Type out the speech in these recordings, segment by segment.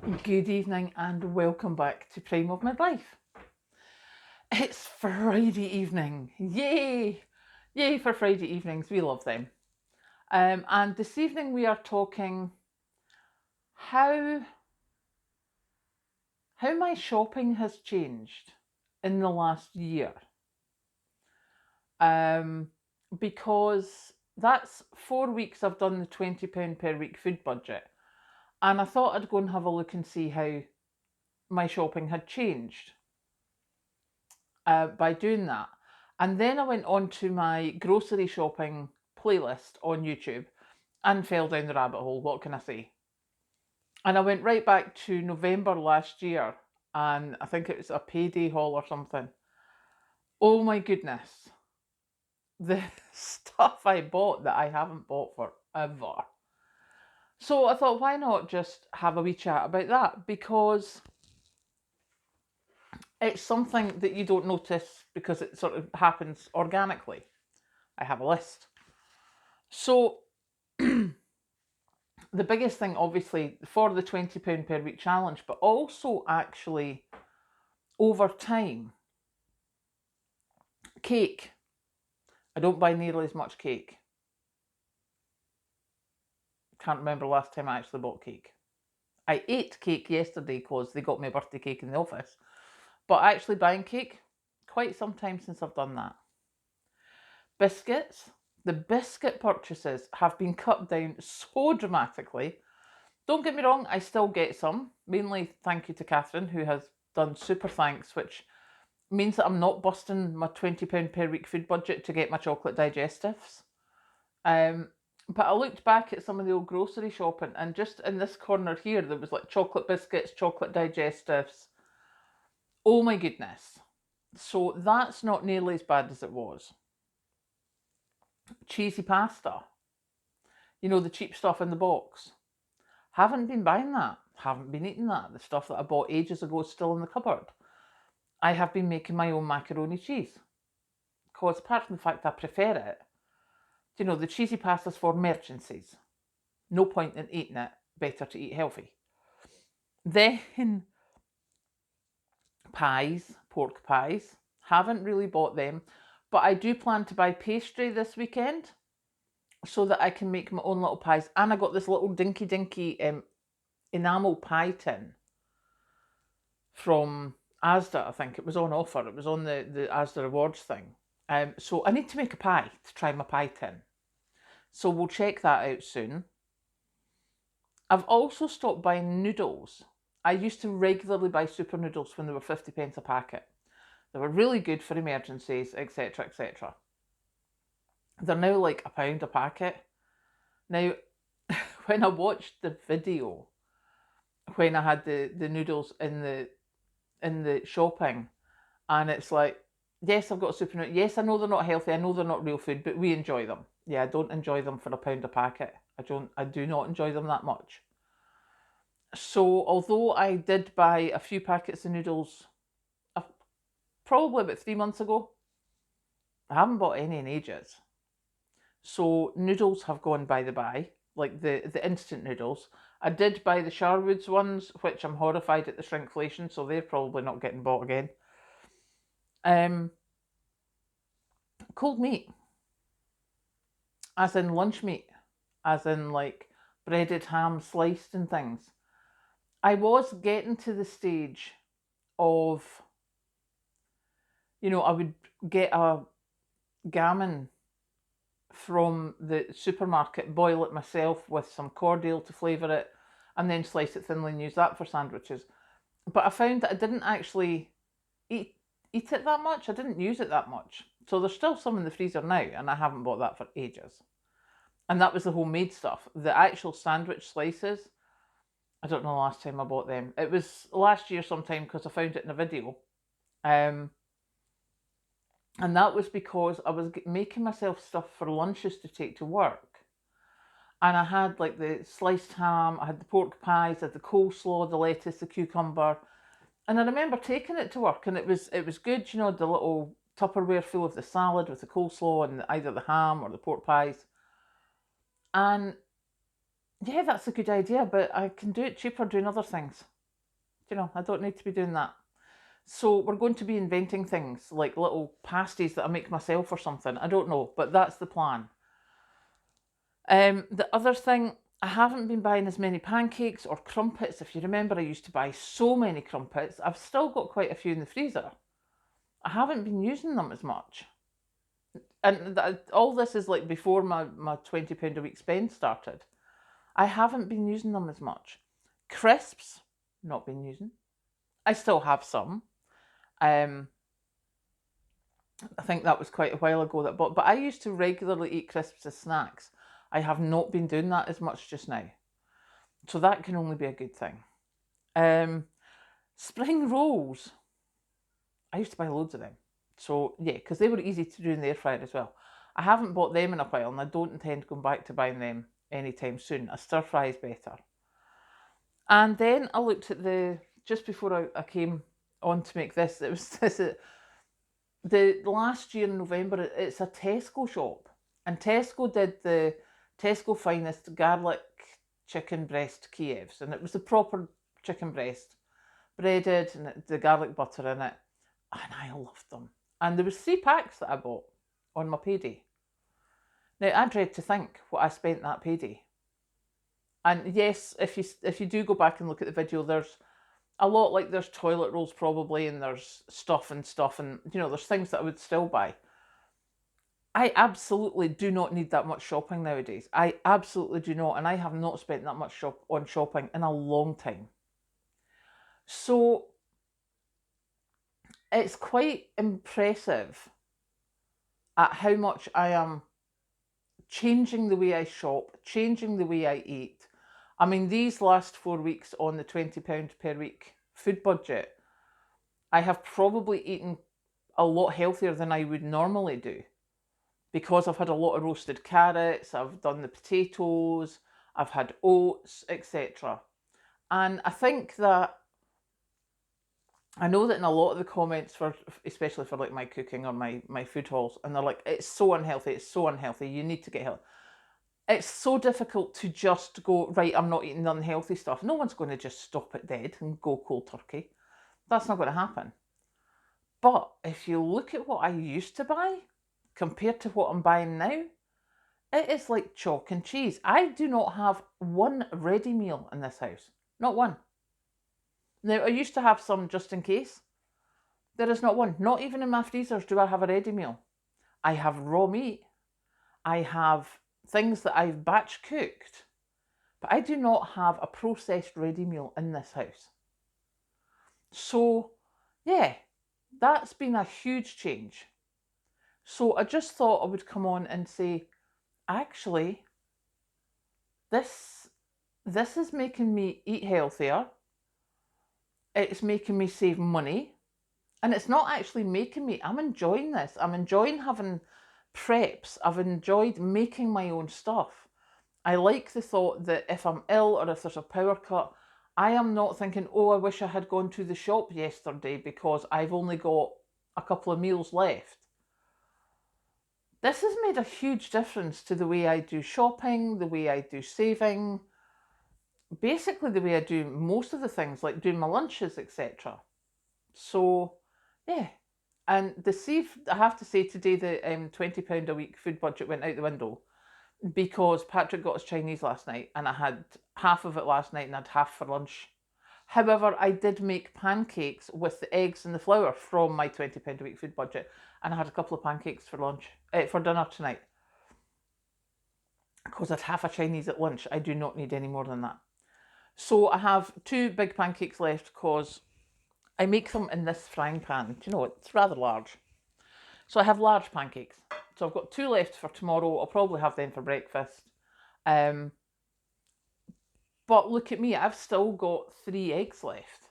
Good evening and welcome back to Prime of Midlife. It's Friday evening. Yay! Yay for Friday evenings. We love them. And this evening we are talking how my shopping has changed in the last year. Um, because that's 4 weeks I've done the £20 per week food budget. And I thought I'd go and have a look and see how my shopping had changed by doing that. And then I went on to my grocery shopping playlist on YouTube and fell down the rabbit hole. What can I say? And I went right back to November last year, and I think it was a payday haul or something. Oh my goodness. The stuff I bought that I haven't bought forever. So I thought, why not just have a wee chat about that? Because it's something that you don't notice because it sort of happens organically. I have a list. So the biggest thing, obviously, for the £20 per week challenge, but also actually over time, cake. I don't buy nearly as much cake. Can't remember the last time I actually bought cake. I ate cake yesterday because they got me a birthday cake in the office. But actually buying cake, quite some time since I've done that. Biscuits. The biscuit purchases have been cut down so dramatically. Don't get me wrong, I still get some. Mainly thank you to Catherine, who has done super thanks, which means that I'm not busting my £20 per week food budget to get my chocolate digestives. But I looked back at some of the old grocery shopping, and just in this corner here, there was like chocolate biscuits, chocolate digestives. Oh my goodness. So that's not nearly as bad as it was. Cheesy pasta. You know, the cheap stuff in the box. Haven't been buying that. Haven't been eating that. The stuff that I bought ages ago is still in the cupboard. I have been making my own macaroni cheese. Because apart from the fact I prefer it, you know, the cheesy pasta's for emergencies. No point in eating it. Better to eat healthy. Then pies, pork pies. Haven't really bought them, but I do plan to buy pastry this weekend so that I can make my own little pies. And I got this little dinky enamel pie tin from Asda. I think it was on offer. It was on the Asda Rewards thing. So I need to make a pie to try my pie tin. So we'll check that out soon. I've also stopped buying noodles. I used to regularly buy super noodles when they were 50p a packet. They were really good for emergencies, etc., etc. They're now like £1 a packet. Now, when I watched the video, when I had the noodles in the shopping, and it's like, yes, I've got a super noodle. Yes, I know they're not healthy. I know they're not real food, but we enjoy them. Yeah, I don't enjoy them for £1 a packet. I do not enjoy them that much. So, although I did buy a few packets of noodles probably about 3 months ago, I haven't bought any in ages. So, noodles have gone by the by, like the instant noodles. I did buy the Sharwood's ones, which I'm horrified at the shrinkflation, so they're probably not getting bought again. Um, Cold meat, as in lunch meat, as in like breaded ham sliced and things. I was getting to the stage of, I would get a gammon from the supermarket, boil it myself with some cordial to flavour it, and then slice it thinly and use that for sandwiches. But I found that I didn't actually eat eat it that much. I didn't use it that much. So there's still some in the freezer now, and I haven't bought that for ages. And that was the homemade stuff. The actual sandwich slices, I don't know the last time I bought them. It was last year sometime because I found it in a video. Um, and that was because I was making myself stuff for lunches to take to work. And I had like the sliced ham, I had the pork pies, I had the coleslaw, the lettuce, the cucumber. And I remember taking it to work, and it was good, the little Tupperware full of the salad with the coleslaw and either the ham or the pork pies. And Yeah, that's a good idea, but I can do it cheaper doing other things. I don't need to be doing that. So we're going to be inventing things like little pasties that I make myself or something. I don't know, but that's the plan. The other thing, I haven't been buying as many pancakes or crumpets. If you remember, I used to buy so many crumpets. I've still got quite a few in the freezer. I haven't been using them as much. And all this is like before my £20 a week spend started. I haven't been using them as much. Crisps, not been using. I still have some. I think that was quite a while ago that but I used to regularly eat crisps as snacks. I have not been doing that as much just now. So that can only be a good thing. Spring rolls. I used to buy loads of them. So yeah, because they were easy to do in the air fryer as well. I haven't bought them in a while and I don't intend going back to buying them anytime soon. A stir fry is better. And then I looked at just before I came on to make this, it was the last year in November, it's a Tesco shop. And Tesco did the Tesco Finest garlic chicken breast Kievs. And it was the proper chicken breast, breaded and the garlic butter in it. And I loved them. And there was 3 packs that I bought on my payday. Now, I dread to think what I spent that payday. And yes, if you do go back and look at the video, there's a lot, like there's toilet rolls probably, and there's stuff, and there's things that I would still buy. I absolutely do not need that much shopping nowadays. I absolutely do not, and I have not spent that much on shopping in a long time. So it's quite impressive at how much I am changing the way I shop, changing the way I eat. I mean, these last 4 weeks on the £20 per week food budget, I have probably eaten a lot healthier than I would normally do, because I've had a lot of roasted carrots, I've done the potatoes, I've had oats, etc. And I think that, I know that in a lot of the comments, especially for like my cooking or my food hauls, and they're like, it's so unhealthy, you need to get healthy. It's so difficult to just go, right, I'm not eating the unhealthy stuff. No one's going to just stop it dead and go cold turkey. That's not going to happen. But if you look at what I used to buy compared to what I'm buying now, it is like chalk and cheese. I do not have one ready meal in this house. Not one. Now, I used to have some just in case. There is not one. Not even in my freezers do I have a ready meal. I have raw meat. I have things that I've batch cooked. But I do not have a processed ready meal in this house. So, yeah, that's been a huge change. So I just thought I would come on and say, actually, this is making me eat healthier. It's making me save money. And it's not actually making me, I'm enjoying this. I'm enjoying having preps. I've enjoyed making my own stuff. I like the thought that if I'm ill or if there's a power cut, I am not thinking, oh, I wish I had gone to the shop yesterday because I've only got a couple of meals left. This has made a huge difference to the way I do shopping, the way I do saving, basically the way I do most of the things, like doing my lunches, etc. So, yeah. And I have to say today, the £20 a week food budget went out the window, because Patrick got us Chinese last night and I had half of it last night and I had half for lunch. However, I did make pancakes with the eggs and the flour from my £20 a week food budget, and I had a couple of pancakes for for dinner tonight. Because I'd half a Chinese at lunch, I do not need any more than that. So I have 2 big pancakes left because I make them in this frying pan. Do you know, it's rather large. So I have large pancakes. So I've got 2 left for tomorrow. I'll probably have them for breakfast. But look at me, I've still got 3 eggs left.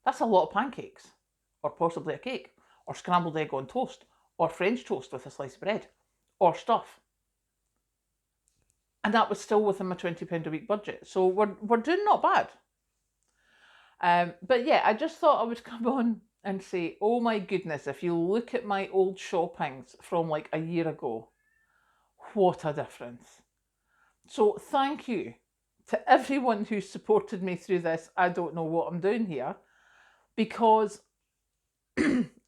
That's a lot of pancakes, or possibly a cake, or scrambled egg on toast, or French toast with a slice of bread, or stuff. And that was still within my £20 a week budget. So we're doing not bad. But yeah, I just thought I would come on and say, oh my goodness, if you look at my old shoppings from like a year ago, what a difference. So thank you to everyone who supported me through this, I don't know what I'm doing here, because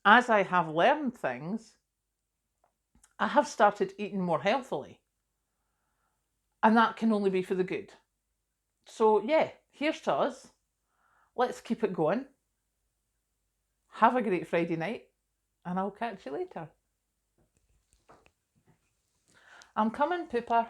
as I have learned things, I have started eating more healthily. And that can only be for the good. So yeah, here's to us. Let's keep it going. Have a great Friday night, and I'll catch you later. I'm coming, Pooper.